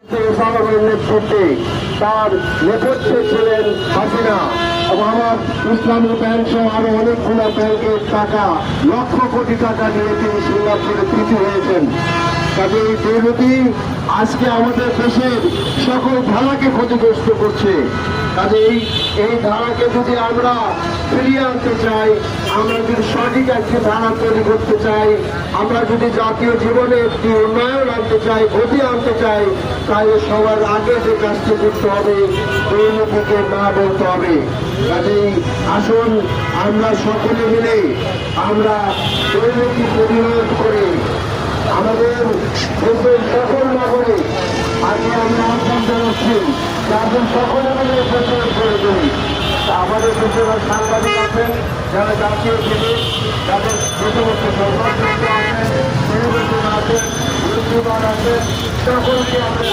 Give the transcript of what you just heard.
সাধারণ নেতৃত্বে তার নেপথ্যে ছিলেন হাসিনা এবং আমার ইসলামী ব্যাংক সহ আরো অনেকগুলো ব্যাংকের টাকা লক্ষ কোটি টাকা নিয়ে তিনি সিঙ্গাপুরে তৃতীয় হয়েছেন। কাজে এই দুর্নীতি আজকে আমাদের দেশের সকল ধারাকে ক্ষতিগ্রস্ত করছে। কাজে এই ধারাকে যদি আমরা ফিরিয়ে আনতে চাই, আমরা যদি সঠিক একটি ধারা তৈরি করতে চাই, আমরা যদি জাতীয় জীবনে একটি উন্নয়ন আনতে চাই, গতি আনতে চাই, তাহলে সবার আগে যে কাজটি করতে হবে দুর্নীতিকে না বলতে হবে। কাজেই আসুন আমরা সকলে মিলে আমরা দুর্নীতি প্রতিরোধ করে আমাদের দেশের সকল নাগরিক আজকে আমরা আহ্বান জানাচ্ছি যাদের সকলে মিলে প্রচার করে দিই। আমাদের দেশের সাংবাদিক আছেন, যারা জাতীয় টিভি, যাদের দেশবর্ষ সংবাদ আছেন, টেলিভিশন আছেন, ইউটিউবার আছেন, সকলকে আমরা